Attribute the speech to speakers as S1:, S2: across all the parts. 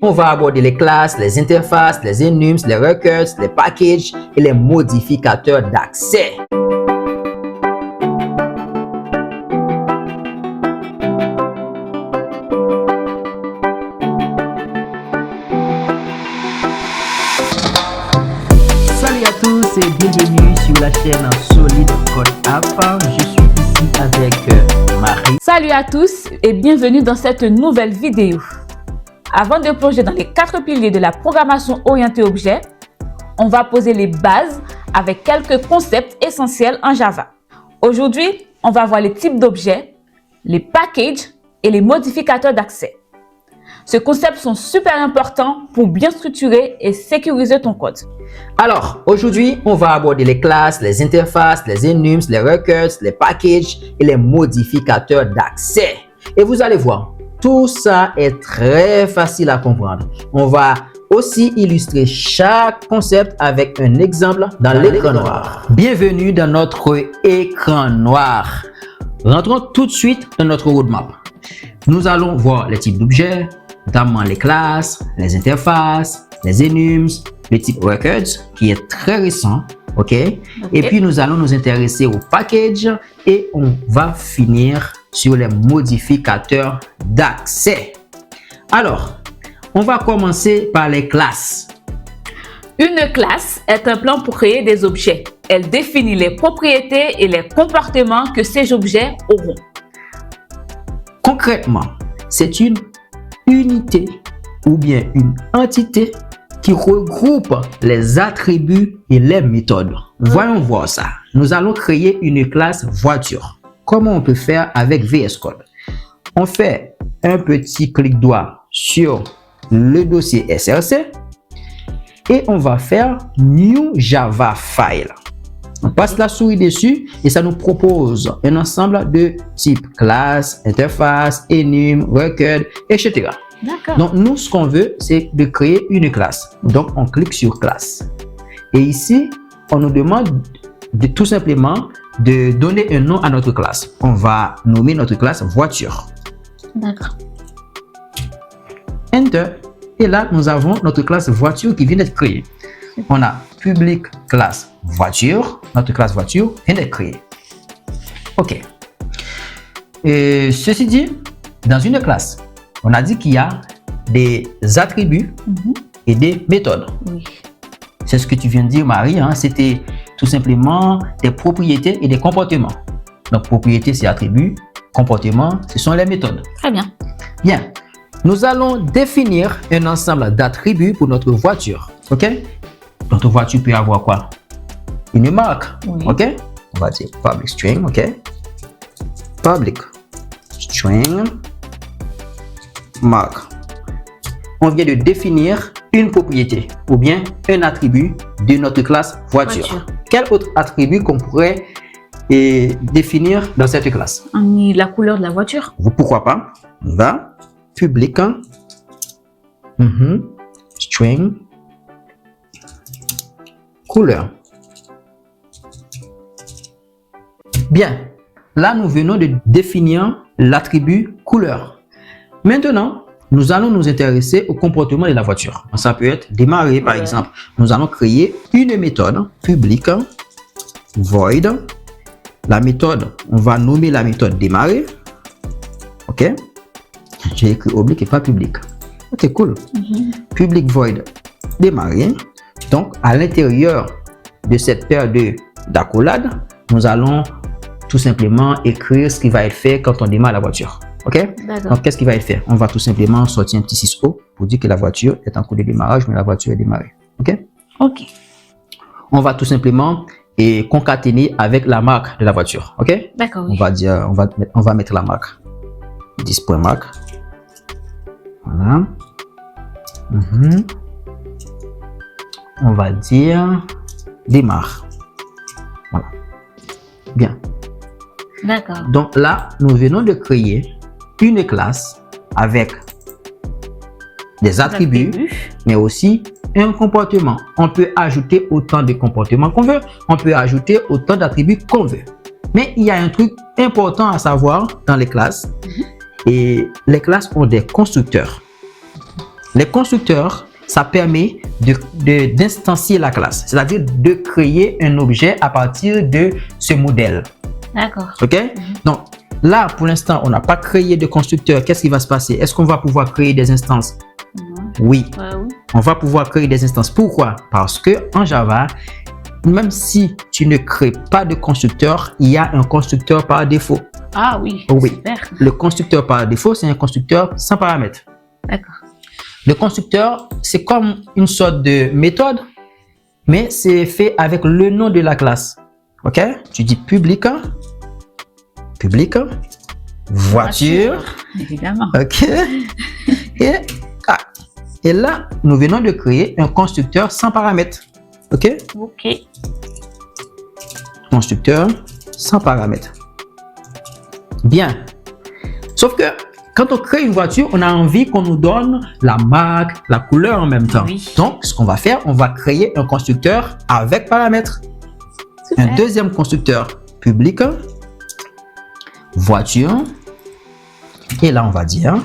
S1: On va aborder les classes, les interfaces, les enums, les records, les packages et les modificateurs d'accès. Salut à tous et bienvenue sur la chaîne Solid Code App. Je suis ici avec Marie.
S2: Salut à tous et bienvenue dans cette nouvelle vidéo. Avant de plonger dans les 4 piliers de la programmation orientée objet, on va poser les bases avec quelques concepts essentiels en Java. Aujourd'hui, on va voir les types d'objets, les packages et les modificateurs d'accès. Ces concepts sont super importants pour bien structurer et sécuriser ton code.
S1: Alors, aujourd'hui, on va aborder les classes, les interfaces, les enums, les records, les packages et les modificateurs d'accès. Et vous allez voir, tout ça est très facile à comprendre. On va aussi illustrer chaque concept avec un exemple dans l'écran noir. Bienvenue dans notre écran noir. Rentrons tout de suite dans notre roadmap. Nous allons voir les types d'objets, notamment les classes, les interfaces, les enums, le type records qui est très récent. OK? Et puis nous allons nous intéresser au package et on va finir sur les modificateurs d'accès. Alors, on va commencer par les classes.
S2: Une classe est un plan pour créer des objets. Elle définit les propriétés et les comportements que ces objets auront.
S1: Concrètement, c'est une unité ou bien une entité qui regroupe les attributs et les méthodes. Voyons voir ça. Nous allons créer une classe voiture. Comment on peut faire avec VS Code? On fait un petit clic droit sur le dossier SRC et on va faire New Java File. On passe la souris dessus et ça nous propose un ensemble de types classe, interface, enum, record, etc. Donc, nous, ce qu'on veut, c'est de créer une classe. Donc, on clique sur classe. Et ici, on nous demande tout simplement de donner un nom à notre classe. On va nommer notre classe voiture.
S2: D'accord.
S1: Enter. Et là, nous avons notre classe voiture qui vient d'être créée. On a public classe voiture. Notre classe voiture vient d'être créée. OK. Et ceci dit, dans une classe, on a dit qu'il y a des attributs et des méthodes.
S2: Oui.
S1: C'est ce que tu viens de dire, Marie. Hein? C'était tout simplement des propriétés et des comportements. Donc, propriété, c'est attribut. Comportement, ce sont les méthodes.
S2: Très bien.
S1: Bien. Nous allons définir un ensemble d'attributs pour notre voiture. OK? Notre voiture peut avoir quoi? Une marque.
S2: Oui.
S1: OK? On va dire public string. OK? Public string marque. On vient de définir une propriété ou bien un attribut de notre classe voiture. Quel autre attribut qu'on pourrait définir dans cette classe?
S2: La couleur de la voiture.
S1: Pourquoi pas? On va public string couleur. Bien. Là, nous venons de définir l'attribut couleur. Maintenant, nous allons nous intéresser au comportement de la voiture. Ça peut être démarrer, par exemple. Nous allons créer une méthode public void. La méthode, on va nommer la méthode démarrer. OK? J'ai écrit oblique et pas public. OK, cool. Public void démarrer. Donc, à l'intérieur de cette paire d'accolades, nous allons tout simplement écrire ce qui va être fait quand on démarre la voiture. OK? Donc, qu'est-ce qui va être fait? On va tout simplement sortir un petit 6O pour dire que la voiture est en cours de démarrage, mais la voiture est démarrée. OK?
S2: OK.
S1: On va tout simplement concaténer avec la marque de la voiture. OK?
S2: D'accord.
S1: On va dire, on va mettre la marque. 10.marque. Voilà. On va dire démarre. Voilà. Bien.
S2: D'accord.
S1: Donc là, nous venons de créer une classe avec des attributs, mais aussi un comportement. On peut ajouter autant de comportements qu'on veut. On peut ajouter autant d'attributs qu'on veut. Mais il y a un truc important à savoir dans les classes. Et les classes ont des constructeurs. Les constructeurs, ça permet d'instancier la classe, c'est-à-dire de créer un objet à partir de ce modèle.
S2: D'accord.
S1: OK? Donc, là, pour l'instant, on n'a pas créé de constructeur. Qu'est-ce qui va se passer? Est-ce qu'on va pouvoir créer des instances? Oui.
S2: Oui.
S1: On va pouvoir créer des instances. Pourquoi? Parce que en Java, même si tu ne crées pas de constructeur, il y a un constructeur par défaut.
S2: Ah oui.
S1: Oui.
S2: Super.
S1: Le constructeur par défaut, c'est un constructeur sans paramètres.
S2: D'accord.
S1: Le constructeur, c'est comme une sorte de méthode, mais c'est fait avec le nom de la classe. OK? Tu dis public, voiture.
S2: Évidemment.
S1: OK? Et là, nous venons de créer un constructeur sans paramètres. OK?
S2: OK.
S1: Constructeur sans paramètres. Bien. Sauf que quand on crée une voiture, on a envie qu'on nous donne la marque, la couleur en même temps.
S2: Oui.
S1: Donc, ce qu'on va faire, on va créer un constructeur avec paramètres.
S2: Super.
S1: Un deuxième constructeur public, voiture. Et là, on va dire,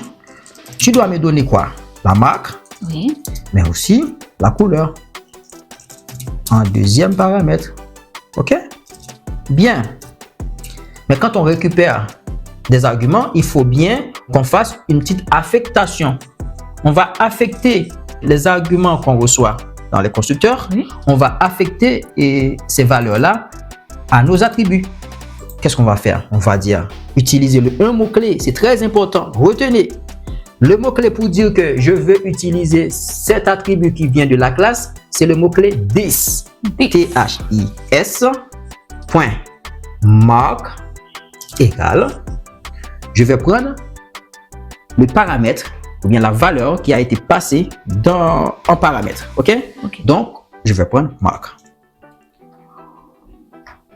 S1: tu dois me donner quoi? La marque,
S2: Oui.
S1: mais aussi la couleur. En deuxième paramètre. OK? Bien. Mais quand on récupère des arguments, il faut bien qu'on fasse une petite affectation. On va affecter les arguments qu'on reçoit dans les constructeurs.
S2: Oui.
S1: On va affecter ces valeurs-là à nos attributs. Qu'est-ce qu'on va faire? On va dire, utiliser un mot-clé. C'est très important. Retenez. Le mot-clé pour dire que je veux utiliser cet attribut qui vient de la classe, c'est le mot-clé this. T-H-I-S. Point. Mark égale. Je vais prendre le paramètre ou bien la valeur qui a été passée en paramètre. OK?
S2: OK.
S1: Donc, je vais prendre mark.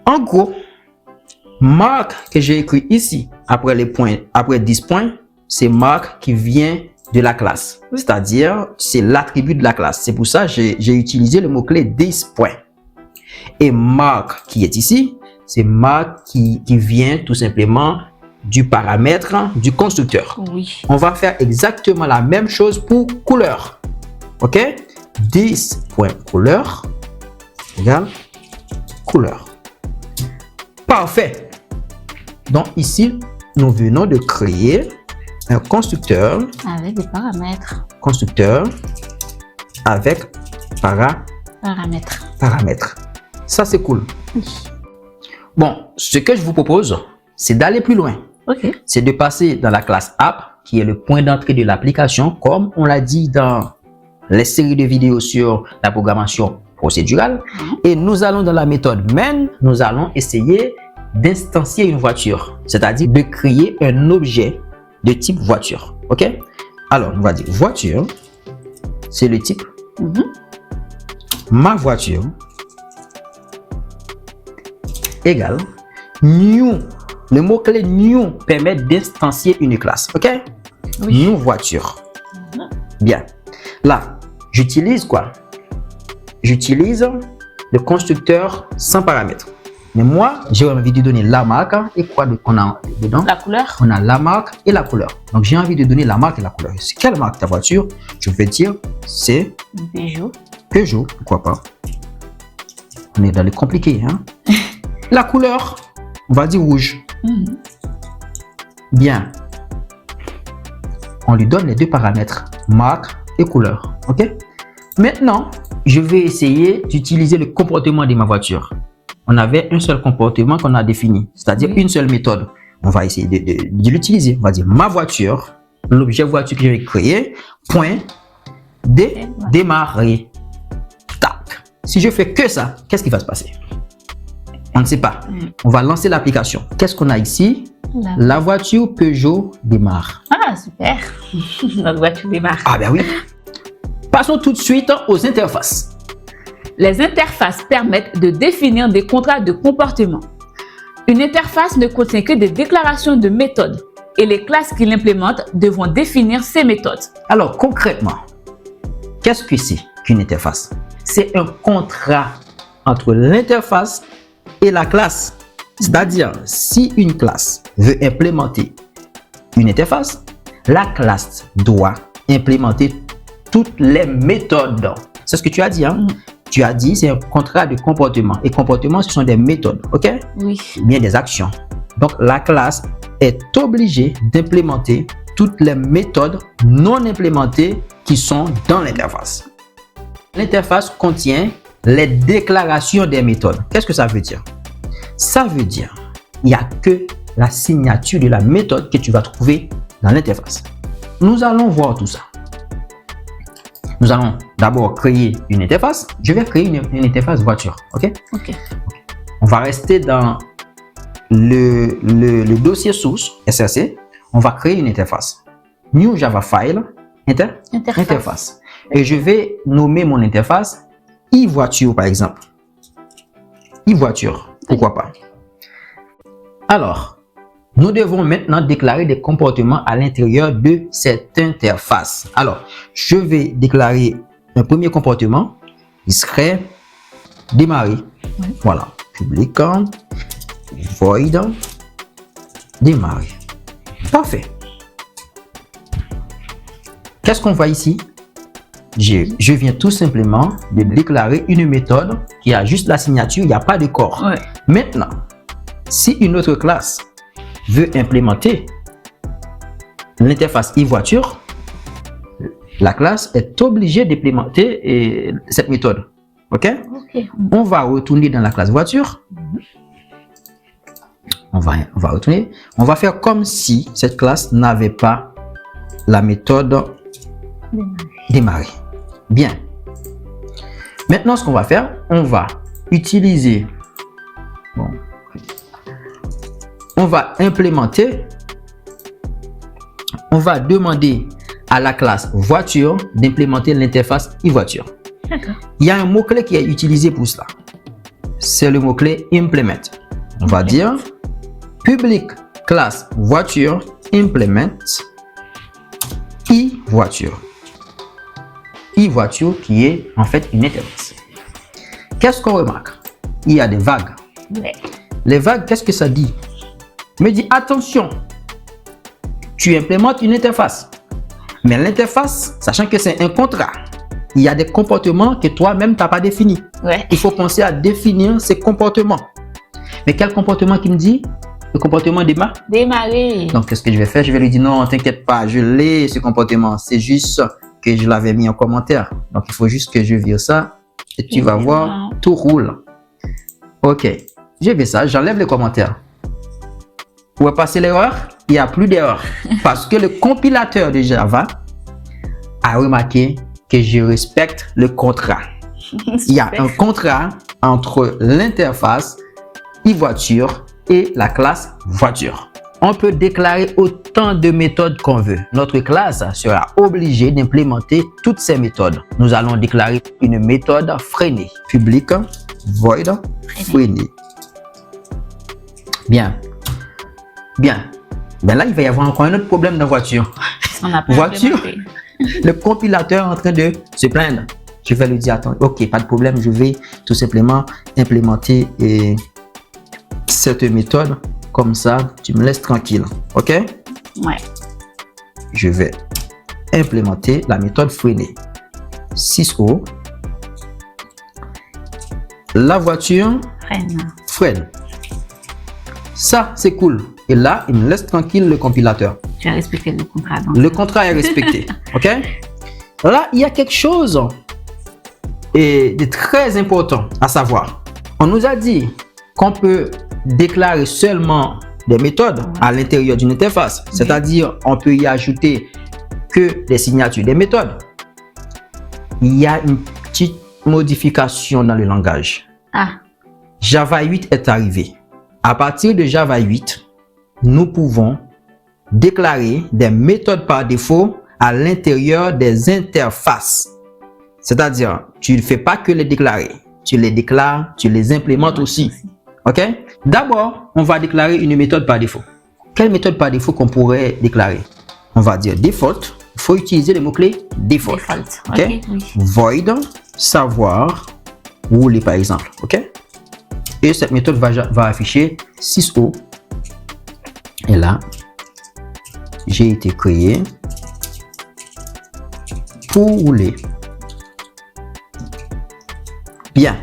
S1: En gros, mark que j'ai écrit ici, après les points, après 10 points, c'est mark qui vient de la classe. C'est-à-dire, c'est l'attribut de la classe. C'est pour ça que j'ai utilisé le mot-clé 10 points. Et mark qui est ici, c'est mark qui vient tout simplement du paramètre du constructeur.
S2: Oui.
S1: On va faire exactement la même chose pour couleur. OK? 10.couleur égale couleur. Parfait. Donc ici, nous venons de créer un constructeur.
S2: Avec des paramètres.
S1: Constructeur avec paramètres. Ça, c'est cool.
S2: Oui.
S1: Bon, ce que je vous propose, c'est d'aller plus loin.
S2: OK.
S1: C'est de passer dans la classe app, qui est le point d'entrée de l'application, comme on l'a dit dans les séries de vidéos sur la programmation procédurale. Et nous allons dans la méthode main, nous allons essayer d'instancier une voiture, c'est-à-dire de créer un objet de type voiture. OK? Alors, on va dire voiture, c'est le type. Ma voiture égale new. Le mot-clé new permet d'instancier une classe. OK?
S2: Oui.
S1: New voiture. Bien. Là, j'utilise quoi? J'utilise le constructeur sans paramètres. Mais moi, j'ai envie de donner la marque et quoi qu'on a dedans?
S2: La couleur.
S1: On a la marque et la couleur. Donc, j'ai envie de donner la marque et la couleur. C'est quelle marque ta voiture? Je vais dire, c'est
S2: Peugeot.
S1: Peugeot. Pourquoi pas? On est dans les compliqués. Hein? La couleur, on va dire rouge. Bien. On lui donne les deux paramètres, marque et couleur. OK? Maintenant, je vais essayer d'utiliser le comportement de ma voiture. On avait un seul comportement qu'on a défini, c'est-à-dire une seule méthode. On va essayer de l'utiliser. On va dire ma voiture, l'objet voiture que j'ai créé, point, démarrer. Tac. Si je fais que ça, qu'est-ce qui va se passer? On ne sait pas. On va lancer l'application. Qu'est-ce qu'on a ici? La voiture Peugeot démarre.
S2: Ah, super. Notre voiture démarre.
S1: Ah ben oui. Passons tout de suite aux interfaces.
S2: Les interfaces permettent de définir des contrats de comportement. Une interface ne contient que des déclarations de méthodes et les classes qui l'implémentent devront définir ces méthodes.
S1: Alors concrètement, qu'est-ce que c'est qu'une interface? C'est un contrat entre l'interface et la classe. C'est-à-dire, si une classe veut implémenter une interface, la classe doit implémenter toutes les méthodes. C'est ce que tu as dit, hein? Tu as dit, c'est un contrat de comportement. Et comportement, ce sont des méthodes, ok?
S2: Oui.
S1: Bien des actions. Donc, la classe est obligée d'implémenter toutes les méthodes non implémentées qui sont dans l'interface. L'interface contient les déclarations des méthodes. Qu'est-ce que ça veut dire? Ça veut dire il n'y a que la signature de la méthode que tu vas trouver dans l'interface. Nous allons voir tout ça. Nous allons d'abord créer une interface. Je vais créer une interface voiture. OK?
S2: OK.
S1: On va rester dans le dossier source SRC. On va créer une interface. New Java File, interface. Et je vais nommer mon interface e-voiture par exemple. E-voiture, pourquoi pas. Alors, nous devons maintenant déclarer des comportements à l'intérieur de cette interface. Alors, je vais déclarer un premier comportement. Il serait démarrer.
S2: Oui.
S1: Voilà. Public void démarrer. Parfait. Qu'est-ce qu'on voit ici? Je viens tout simplement de déclarer une méthode qui a juste la signature, il n'y a pas de corps.
S2: Ouais.
S1: Maintenant, si une autre classe veut implémenter l'interface e-voiture, la classe est obligée d'implémenter cette méthode. OK?
S2: OK.
S1: On va retourner dans la classe voiture. On va retourner. On va faire comme si cette classe n'avait pas la méthode démarrer. Bien. Maintenant, ce qu'on va faire, on va utiliser. Bon. On va implémenter. On va demander à la classe voiture d'implémenter l'interface e-voiture.
S2: D'accord.
S1: Il y a un mot-clé qui est utilisé pour cela. C'est le mot-clé implement. On va dire public class voiture implement e-voiture. E-voiture qui est en fait une interface. Qu'est-ce qu'on remarque? Il y a des vagues.
S2: Ouais.
S1: Les vagues, qu'est-ce que ça dit? Me dit attention, tu implémentes une interface. Mais l'interface, sachant que c'est un contrat, il y a des comportements que toi-même tu n'as pas définis.
S2: Ouais.
S1: Il faut penser à définir ces comportements. Mais quel comportement qui me dit? Le comportement
S2: démarrer.
S1: Donc, qu'est-ce que je vais faire? Je vais lui dire non, t'inquiète pas, je l'ai ce comportement. C'est juste que je l'avais mis en commentaire. Donc, il faut juste que je vire ça et tu vas voir, tout roule. Ok, j'ai vu ça, j'enlève les commentaires. Où est passée l'erreur? Il n'y a plus d'erreur. Parce que le compilateur de Java a remarqué que je respecte le contrat. Il y a un contrat entre l'interface e-voiture et la classe voiture. On peut déclarer autant de méthodes qu'on veut. Notre classe sera obligée d'implémenter toutes ces méthodes. Nous allons déclarer une méthode freinée. Public void freinée. Bien. Bien. Ben là, il va y avoir encore un autre problème dans la voiture. Voiture, le compilateur est en train de se plaindre. Je vais lui dire, attends, ok, pas de problème, je vais tout simplement implémenter cette méthode. Comme ça, tu me laisses tranquille. Ok?
S2: Ouais.
S1: Je vais implémenter la méthode freinée. 6O. La voiture freine. Ça, c'est cool. Et là, il me laisse tranquille le compilateur.
S2: Tu as respecté le contrat. Donc.
S1: Le contrat est respecté. OK? Là, il y a quelque chose de très important à savoir. On nous a dit qu'on peut déclarer seulement des méthodes à l'intérieur d'une interface. C'est-à-dire, on peut y ajouter que des signatures des méthodes. Il y a une petite modification dans le langage. Java 8 est arrivé. À partir de Java 8, nous pouvons déclarer des méthodes par défaut à l'intérieur des interfaces. C'est-à-dire, tu ne fais pas que les déclarer. Tu les déclares, tu les implémentes aussi. OK? D'abord, on va déclarer une méthode par défaut. Quelle méthode par défaut qu'on pourrait déclarer? On va dire default. Il faut utiliser le mot-clé default. OK?
S2: Okay, oui.
S1: Void, savoir, rouler par exemple. OK? Et cette méthode va afficher 6O. Et là, j'ai été créé pour rouler. Bien.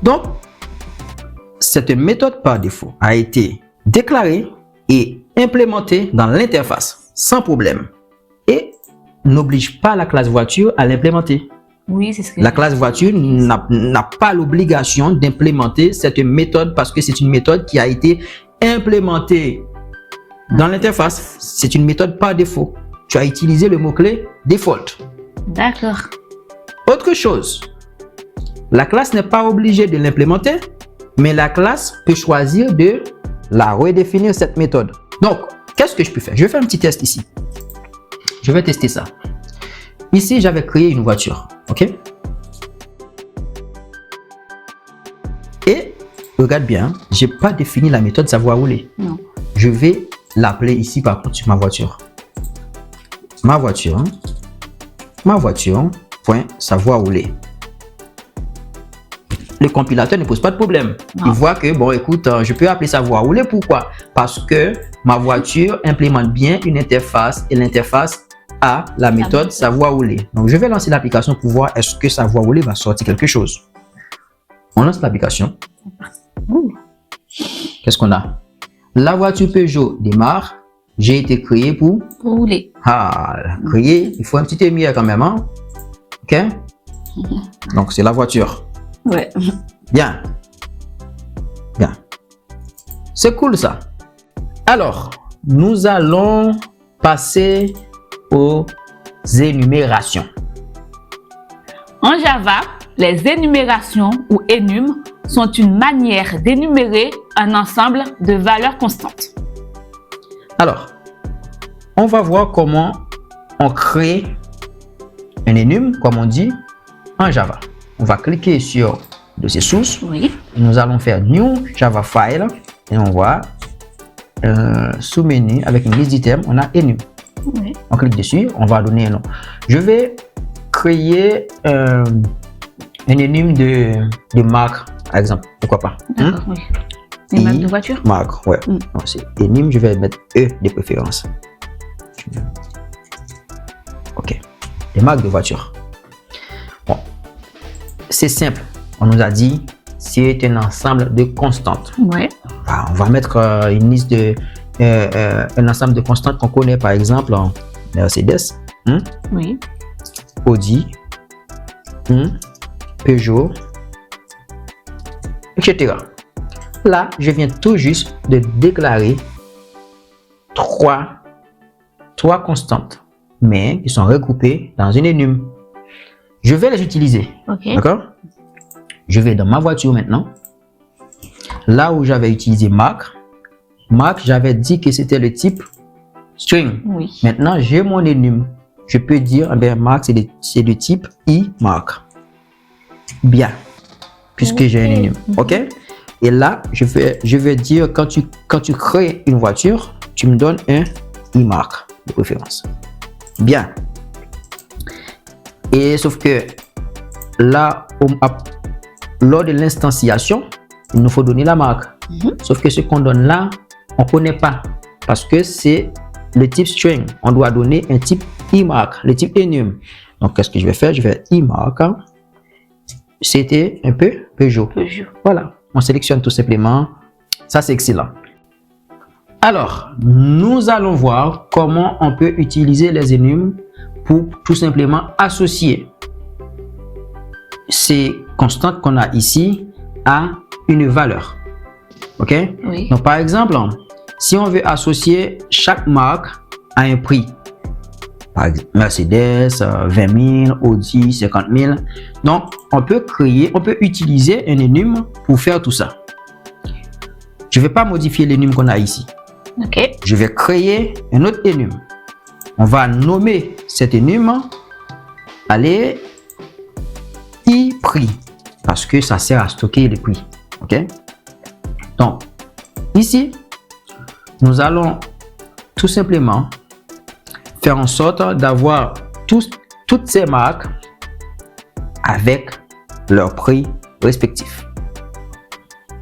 S1: Donc, cette méthode par défaut a été déclarée et implémentée dans l'interface sans problème et n'oblige pas la classe voiture à l'implémenter.
S2: Oui, c'est ce que
S1: La classe voiture n'a pas l'obligation d'implémenter cette méthode parce que c'est une méthode qui a été implémentée dans l'interface. C'est une méthode par défaut. Tu as utilisé le mot-clé default.
S2: D'accord.
S1: Autre chose, la classe n'est pas obligée de l'implémenter, mais la classe peut choisir de la redéfinir cette méthode. Donc, qu'est-ce que je peux faire? Je vais faire un petit test ici. Je vais tester ça. Ici, j'avais créé une voiture. OK? Et regarde bien, je n'ai pas défini la méthode savoir rouler.
S2: Non.
S1: Je vais l'appeler ici par contre sur ma voiture. Ma voiture, point savoir rouler. Le compilateur ne pose pas de problème.
S2: Non.
S1: Il voit que, bon, écoute, je peux appeler savoir rouler. Pourquoi? Parce que ma voiture implémente bien une interface et l'interface a la méthode savoir rouler. Donc, je vais lancer l'application pour voir est-ce que savoir rouler va sortir quelque chose. On lance l'application. Qu'est-ce qu'on a? La voiture Peugeot démarre. J'ai été créé pour
S2: rouler.
S1: Ah, créé. Il faut un petit émier quand même. Hein? OK? Donc, c'est la voiture.
S2: Ouais.
S1: Bien. Bien. C'est cool ça. Alors, nous allons passer aux énumérations.
S2: En Java, les énumérations ou énum sont une manière d'énumérer un ensemble de valeurs constantes.
S1: Alors, on va voir comment on crée un enum, comme on dit, en Java. On va cliquer sur dossier source.
S2: Oui.
S1: Nous allons faire New Java File et on voit sous-menu avec une liste d'items, on a enum.
S2: Oui.
S1: On clique dessus, on va donner un nom. Je vais créer un enum de marque, par exemple. Pourquoi pas?
S2: D'accord, oui. Une marque de voiture?
S1: Marque, ouais. Non, c'est enum, je vais mettre E de préférence. Ok. Des marques de voiture. Bon. C'est simple. On nous a dit c'est un ensemble de constantes.
S2: Ouais.
S1: On va mettre une liste de un ensemble de constantes qu'on connaît, par exemple en Mercedes,
S2: Oui.
S1: Audi, Peugeot, etc. Là, je viens tout juste de déclarer trois constantes, mais qui sont regroupées dans une enum. Je vais les utiliser.
S2: Ok.
S1: D'accord? Je vais dans ma voiture maintenant. Là où j'avais utilisé marque, j'avais dit que c'était le type string.
S2: Oui.
S1: Maintenant, j'ai mon enum. Je peux dire, marque, c'est de type iMark. Bien. Puisque j'ai un enum. OK? Et là, je vais dire, quand tu crées une voiture, tu me donnes un iMark de préférence. Bien. Et sauf que là, lors de l'instanciation, il nous faut donner la marque. Sauf que ce qu'on donne là, on ne connaît pas parce que c'est le type string. On doit donner un type iMark, le type enum. Donc, qu'est-ce que je vais faire? Je vais iMark. C'était un peu Peugeot. Voilà. On sélectionne tout simplement. Ça, c'est excellent. Alors, nous allons voir comment on peut utiliser les enums pour tout simplement associer ces constantes qu'on a ici à une valeur. OK?
S2: Oui.
S1: Donc, par exemple, si on veut associer chaque marque à un prix, par exemple, Mercedes, 20 000, Audi, 50 000. Donc, on peut utiliser un enum pour faire tout ça. Je ne vais pas modifier l'enum qu'on a ici.
S2: OK.
S1: Je vais créer un autre enum. On va nommer cet enum, allez, i-prix, parce que ça sert à stocker les prix. OK? Donc, ici, nous allons tout simplement faire en sorte d'avoir toutes ces marques avec leur prix respectif.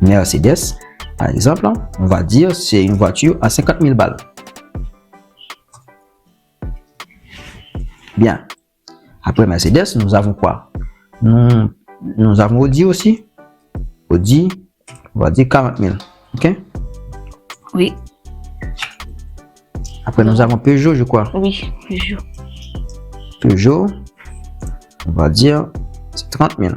S1: Mercedes, par exemple, on va dire c'est une voiture à 50 000 balles. Bien. Après Mercedes, nous avons quoi? Nous avons Audi aussi. Audi, on va dire 40 000. OK?
S2: Oui.
S1: Après, nous avons Peugeot, je crois.
S2: Oui, Peugeot.
S1: Peugeot, on va dire, c'est 30 000.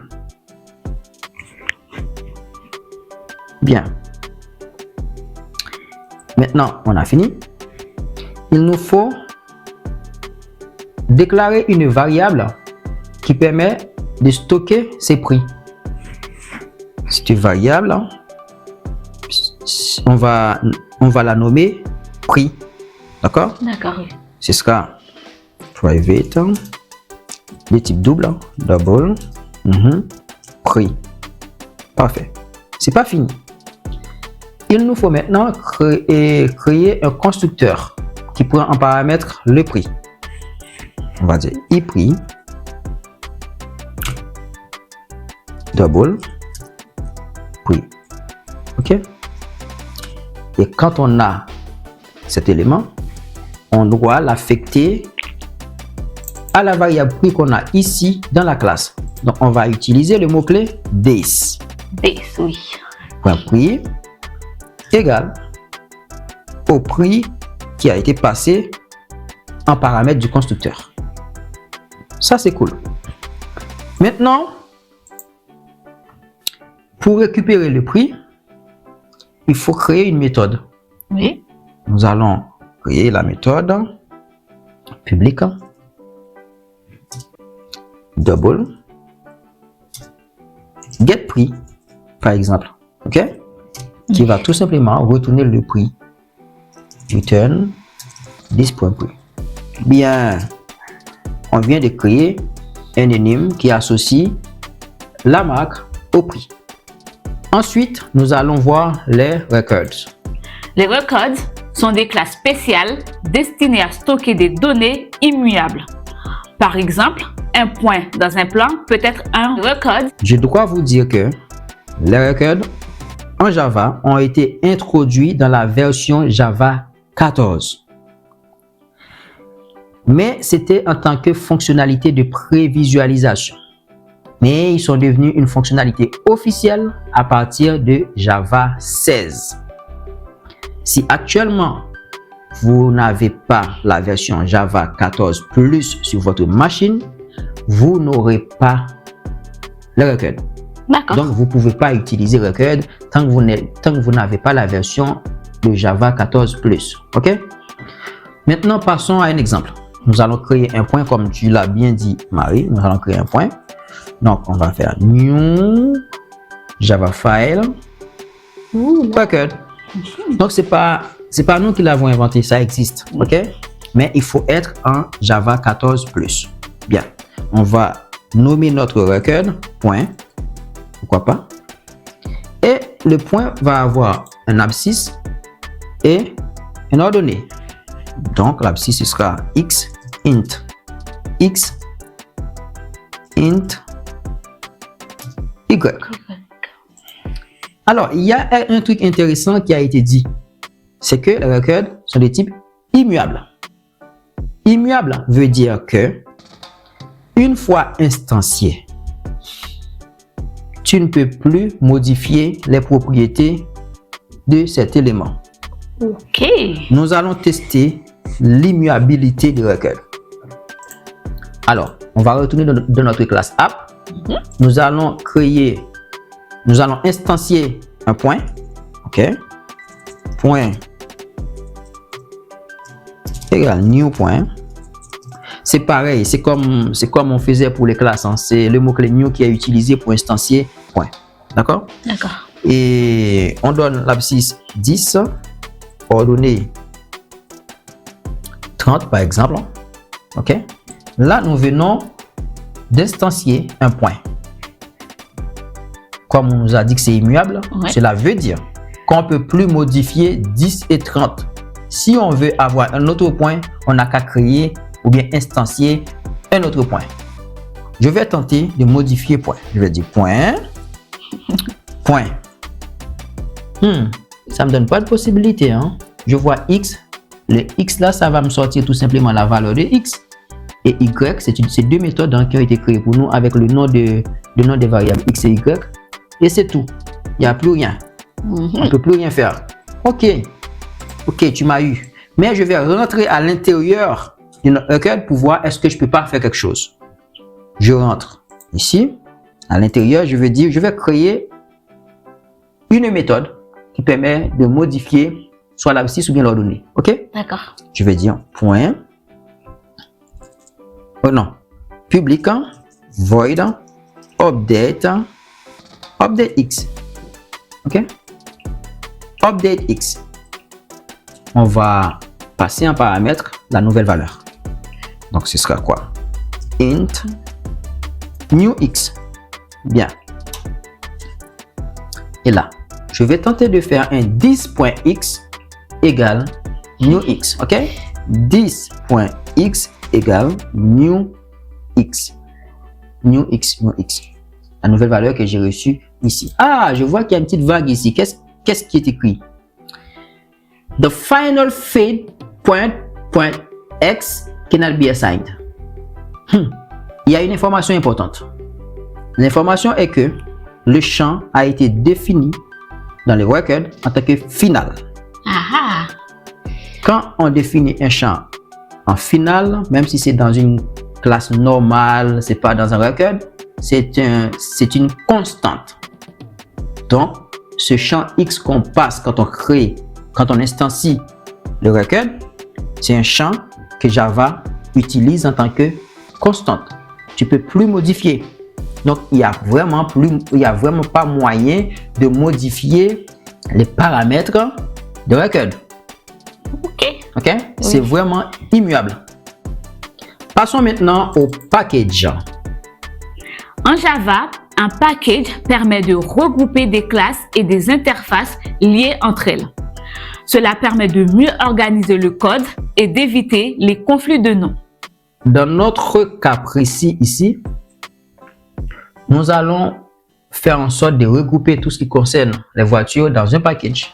S1: Bien. Maintenant, on a fini. Il nous faut déclarer une variable qui permet de stocker ces prix. Cette variable, on va la nommer prix. D'accord?
S2: D'accord, oui.
S1: Ce sera private, de type double, double, prix. Parfait. C'est pas fini. Il nous faut maintenant créer un constructeur qui prend en paramètre le prix. On va dire i-prix, double, prix. OK? Et quand on a cet élément, on doit l'affecter à la variable prix qu'on a ici dans la classe. Donc, on va utiliser le mot-clé base.
S2: Base, oui.
S1: Point prix égale au prix qui a été passé en paramètre du constructeur. Ça, c'est cool. Maintenant, pour récupérer le prix, il faut créer une méthode.
S2: Oui.
S1: Nous allons créer la méthode public double get prix, par exemple. OK? Qui va tout simplement retourner le prix. Return this.prix. Bien, on vient de créer un énigme qui associe la marque au prix. Ensuite, nous allons voir les records.
S2: Les records sont des classes spéciales destinées à stocker des données immuables. Par exemple, un point dans un plan peut être un record.
S1: Je dois vous dire que les records en Java ont été introduits dans la version Java 14. Mais c'était en tant que fonctionnalité de prévisualisation. Mais ils sont devenus une fonctionnalité officielle à partir de Java 16. Si actuellement, vous n'avez pas la version Java 14 plus sur votre machine, vous n'aurez pas le record.
S2: D'accord.
S1: Donc, vous ne pouvez pas utiliser record tant que vous n'avez pas la version de Java 14 plus. OK? Maintenant, passons à un exemple. Nous allons créer un point, comme tu l'as bien dit, Marie. Nous allons créer un point. Donc, on va faire new Java file record. Donc, c'est pas nous qui l'avons inventé, ça existe. OK? Mais il faut être en Java 14 plus. Bien. On va nommer notre record point. Pourquoi pas? Et le point va avoir un abscisse et une ordonnée. Donc, l'abscisse ce sera x int y. Alors, il y a un truc intéressant qui a été dit. C'est que les records sont de type immuable. Immuable veut dire que une fois instancié, tu ne peux plus modifier les propriétés de cet élément.
S2: OK.
S1: Nous allons tester l'immuabilité du record. Alors, on va retourner dans notre classe app. Nous allons instancier un point. OK. Point égale new point. C'est pareil, c'est comme on faisait pour les classes. Hein. C'est le mot-clé new qui est utilisé pour instancier point. D'accord?
S2: D'accord.
S1: Et on donne l'abscisse 10, ordonnée 30 par exemple. OK? Là, nous venons d'instancier un point. Comme on nous a dit que c'est immuable, cela veut dire qu'on ne peut plus modifier 10 et 30. Si on veut avoir un autre point, on n'a qu'à créer ou bien instancier un autre point. Je vais tenter de modifier point. Je vais dire point. Point. Ça me donne pas de possibilité. Hein? Je vois x. Le x là, ça va me sortir tout simplement la valeur de x. et y, c'est deux méthodes qui ont été créées pour nous avec le nom des variables x et y. Et c'est tout. Il n'y a plus rien. On ne peut plus rien faire. Ok, tu m'as eu. Mais je vais rentrer à l'intérieur de notre requête pour voir est-ce que je ne peux pas faire quelque chose. Je rentre ici. À l'intérieur, je vais créer une méthode qui permet de modifier soit l'abscisse ou bien l'ordonnée. Ok?
S2: D'accord.
S1: Je vais dire point. Oh non. Public void update x. Ok? Update x. On va passer en paramètre la nouvelle valeur. Donc ce sera quoi? Int new x. Bien. Et là, je vais tenter de faire un 10.x égale new x. Ok? 10.x égale new x. New x. La nouvelle valeur que j'ai reçue ici. Ah, je vois qu'il y a une petite vague ici. Qu'est-ce qui est écrit? The final fade point x cannot be assigned. Il y a une information importante. L'information est que le champ a été défini dans les records en tant que final.
S2: Ah.
S1: Quand on définit un champ en final, même si c'est dans une classe normale, c'est pas dans un record, c'est une constante. Donc, ce champ x qu'on passe quand on instancie le record, c'est un champ que Java utilise en tant que constante. Tu peux plus modifier. Donc, il y a vraiment pas moyen de modifier les paramètres de record.
S2: Ok.
S1: Oui. C'est vraiment immuable. Passons maintenant au package.
S2: En Java, un package permet de regrouper des classes et des interfaces liées entre elles. Cela permet de mieux organiser le code et d'éviter les conflits de noms.
S1: Dans notre cas précis ici, nous allons faire en sorte de regrouper tout ce qui concerne les voitures dans un package.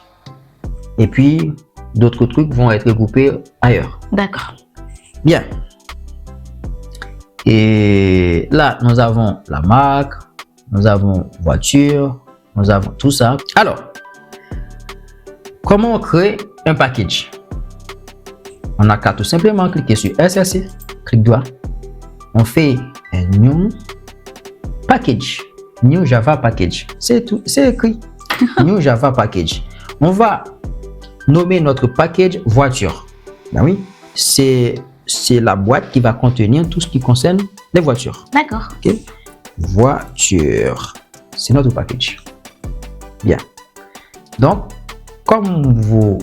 S1: Et puis, d'autres trucs vont être regroupés ailleurs.
S2: D'accord.
S1: Bien. Et là, nous avons la marque, nous avons voiture, nous avons tout ça. Alors, comment on crée un package? On n'a qu'à tout simplement cliquer sur SRC, clic droit. On fait un new package, new Java package. C'est tout, c'est écrit. New Java package. On va nommer notre package voiture. Ben oui, c'est la boîte qui va contenir tout ce qui concerne les voitures.
S2: D'accord.
S1: Ok. Voiture. C'est notre package. Bien. Donc, comme vous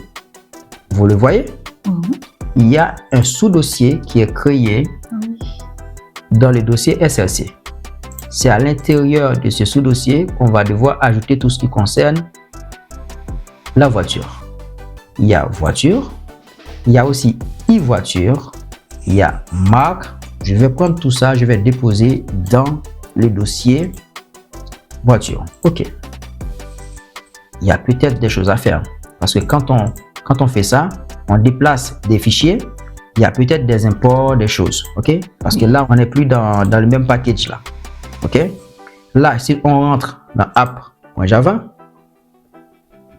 S1: le voyez, il y a un sous-dossier qui est créé dans le dossier SRC. C'est à l'intérieur de ce sous-dossier qu'on va devoir ajouter tout ce qui concerne la voiture. Il y a voiture, il y a aussi e-voiture, il y a marque. Je vais prendre tout ça, je vais déposer dans le dossier voiture. Ok. Il y a peut-être des choses à faire parce que quand on fait ça, on déplace des fichiers. Il y a peut-être des imports, des choses. Ok. Parce que là, on n'est plus dans le même package là. Ok. Là, si on rentre dans app.java,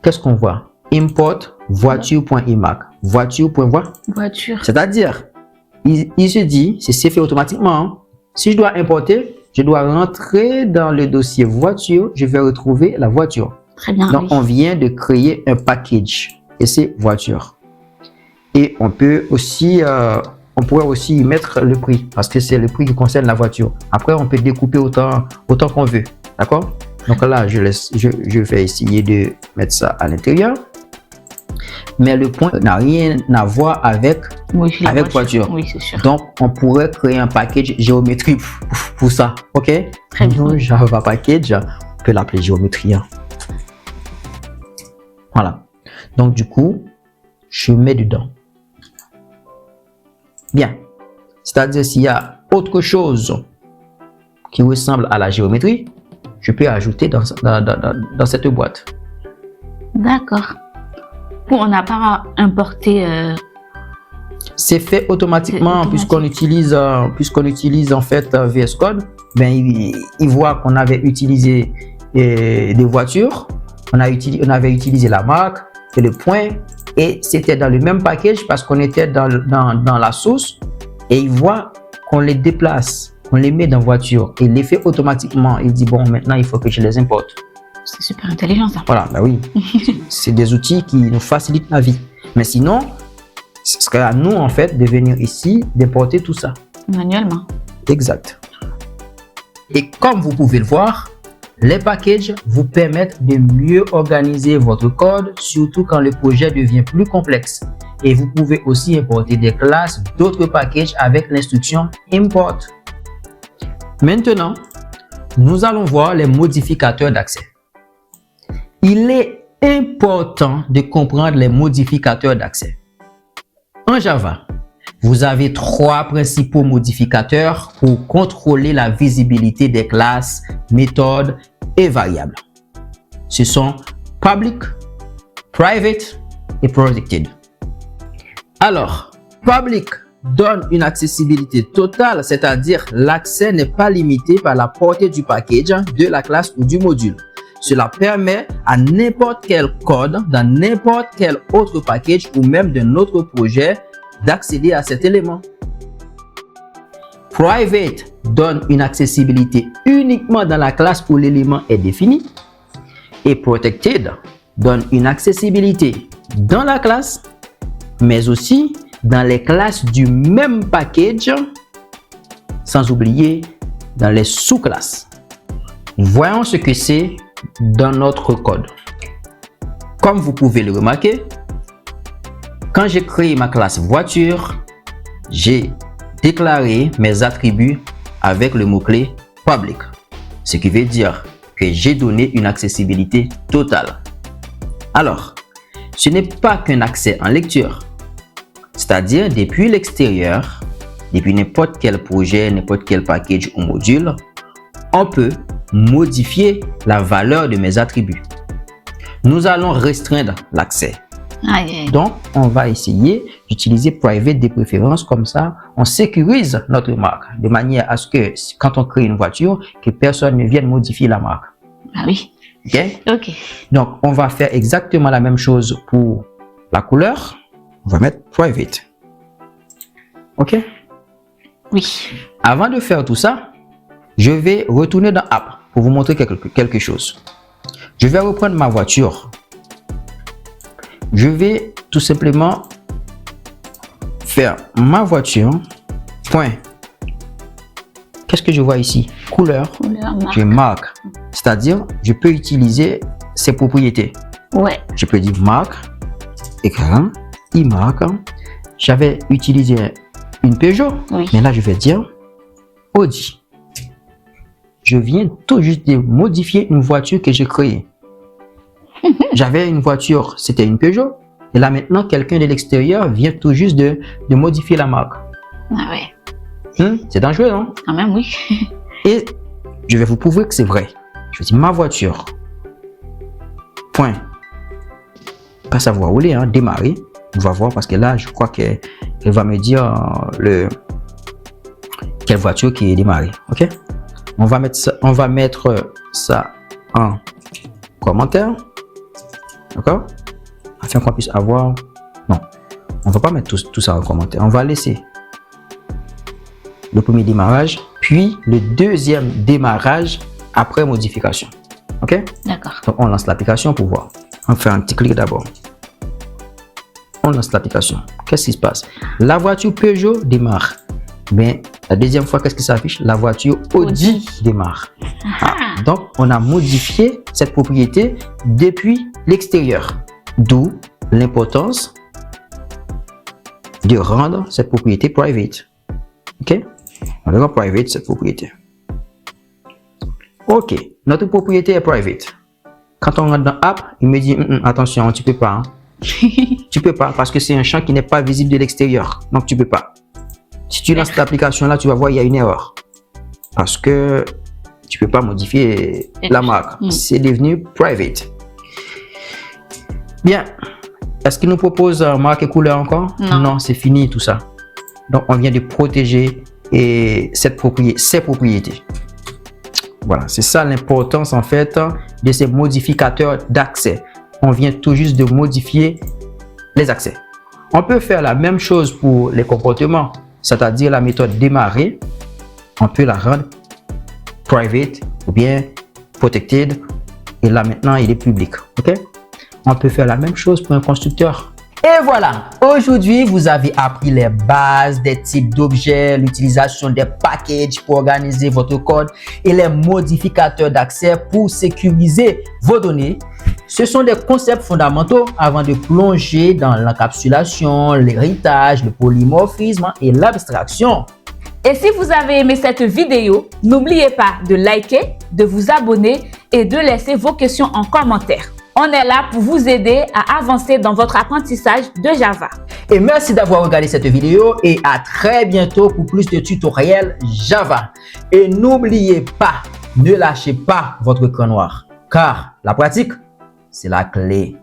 S1: qu'est-ce qu'on voit? Import voiture.imac. Voiture. C'est-à-dire, il se dit, c'est fait automatiquement. Hein. Si je dois importer, je dois rentrer dans le dossier voiture, je vais retrouver la voiture.
S2: Très bien.
S1: Donc, on vient de créer un package et c'est voiture. Et on peut aussi, on pourrait aussi y mettre le prix parce que c'est le prix qui concerne la voiture. Après, on peut découper autant qu'on veut. D'accord? Donc là, je vais essayer de mettre ça à l'intérieur. Mais le point n'a rien à voir avec voiture.
S2: Oui, c'est sûr.
S1: Donc, on pourrait créer un package géométrie pour ça. OK?
S2: Très bien.
S1: Java package, on peut l'appeler géométrie. Hein. Voilà. Donc, du coup, je mets dedans. Bien. C'est-à-dire, s'il y a autre chose qui ressemble à la géométrie, je peux ajouter dans cette boîte.
S2: D'accord. On n'a pas importé
S1: C'est fait automatiquement puisqu'on utilise en fait VS Code. Ben, il voit qu'on avait utilisé des voitures, on avait utilisé la marque et le point, et c'était dans le même package parce qu'on était dans la source, et il voit qu'on les déplace, on les met dans voiture, et il les fait automatiquement. Il dit bon, maintenant il faut que je les importe.
S2: C'est super intelligent ça.
S1: Voilà, ben oui. C'est des outils qui nous facilitent la vie. Mais sinon, ce serait à nous en fait de venir ici, d'importer tout ça.
S2: Manuellement.
S1: Exact. Et comme vous pouvez le voir, les packages vous permettent de mieux organiser votre code, surtout quand le projet devient plus complexe. Et vous pouvez aussi importer des classes d'autres packages avec l'instruction import. Maintenant, nous allons voir les modificateurs d'accès. Il est important de comprendre les modificateurs d'accès. En Java, vous avez 3 principaux modificateurs pour contrôler la visibilité des classes, méthodes et variables. Ce sont Public, Private et Protected. Alors, Public donne une accessibilité totale, c'est-à-dire l'accès n'est pas limité par la portée du package, de la classe ou du module. Cela permet à n'importe quel code, dans n'importe quel autre package ou même d'un autre projet d'accéder à cet élément. Private donne une accessibilité uniquement dans la classe où l'élément est défini. Et Protected donne une accessibilité dans la classe, mais aussi dans les classes du même package, sans oublier dans les sous-classes. Voyons ce que c'est dans notre code. Comme vous pouvez le remarquer, quand j'ai créé ma classe voiture, j'ai déclaré mes attributs avec le mot-clé public, ce qui veut dire que j'ai donné une accessibilité totale. Alors, ce n'est pas qu'un accès en lecture, c'est-à-dire depuis l'extérieur, depuis n'importe quel projet, n'importe quel package ou module, on peut modifier la valeur de mes attributs. Nous allons restreindre l'accès. Donc, on va essayer d'utiliser private de préférence, comme ça, on sécurise notre marque de manière à ce que quand on crée une voiture, que personne ne vienne modifier la marque.
S2: Ah oui.
S1: Ok. Donc, on va faire exactement la même chose pour la couleur. On va mettre private. Ok.
S2: Oui.
S1: Avant de faire tout ça, je vais retourner dans App pour vous montrer quelque chose. Je vais reprendre ma voiture. Je vais tout simplement faire ma voiture. Point. Qu'est-ce que je vois ici? Couleur. Je marque. C'est-à-dire, je peux utiliser ses propriétés.
S2: Ouais.
S1: Je peux dire marque, écran, e-marque. J'avais utilisé une Peugeot.
S2: Oui.
S1: Mais là, je vais dire Audi. Je viens tout juste de modifier une voiture que j'ai créée. J'avais une voiture, c'était une Peugeot. Et là maintenant, quelqu'un de l'extérieur vient tout juste de modifier la marque.
S2: Ah ouais.
S1: C'est dangereux, non?
S2: Quand même, oui.
S1: Et je vais vous prouver que c'est vrai. Je dis ma voiture. Point. Pas savoir rouler, hein, démarrer. On va voir parce que là, je crois qu'elle va me dire quelle voiture qui est démarrée. Ok? On va mettre ça en commentaire. D'accord? Afin qu'on puisse avoir... Non, on ne va pas mettre tout ça en commentaire. On va laisser le premier démarrage, puis le deuxième démarrage après modification. Ok?
S2: D'accord.
S1: Donc, on lance l'application pour voir. On fait un petit clic d'abord. On lance l'application. Qu'est-ce qui se passe? La voiture Peugeot démarre. Mais la deuxième fois, qu'est-ce qui s'affiche? La voiture Audi démarre. Donc, on a modifié cette propriété depuis l'extérieur. D'où l'importance de rendre cette propriété private. Ok? On va rendre private cette propriété. Ok, notre propriété est private. Quand on rentre dans App, il me dit attention, tu peux pas. Hein. Tu peux pas parce que c'est un champ qui n'est pas visible de l'extérieur. Donc, tu peux pas. Si tu lances cette application-là, tu vas voir, il y a une erreur. Parce que tu peux pas modifier la marque. C'est devenu private. Bien. Est-ce qu'il nous propose marque et couleur encore?
S2: Non.
S1: C'est fini tout ça. Donc, on vient de protéger ces propriétés. Voilà, c'est ça l'importance en fait de ces modificateurs d'accès. On vient tout juste de modifier les accès. On peut faire la même chose pour les comportements, c'est-à-dire la méthode démarrer. On peut la rendre private ou bien protected. Et là maintenant, il est public. Ok? On peut faire la même chose pour un constructeur. Et voilà, aujourd'hui, vous avez appris les bases des types d'objets, l'utilisation des packages pour organiser votre code et les modificateurs d'accès pour sécuriser vos données. Ce sont des concepts fondamentaux avant de plonger dans l'encapsulation, l'héritage, le polymorphisme et l'abstraction.
S2: Et si vous avez aimé cette vidéo, n'oubliez pas de liker, de vous abonner et de laisser vos questions en commentaire. On est là pour vous aider à avancer dans votre apprentissage de Java.
S1: Et merci d'avoir regardé cette vidéo et à très bientôt pour plus de tutoriels Java. Et n'oubliez pas, ne lâchez pas votre cran noir, car la pratique, c'est la clé.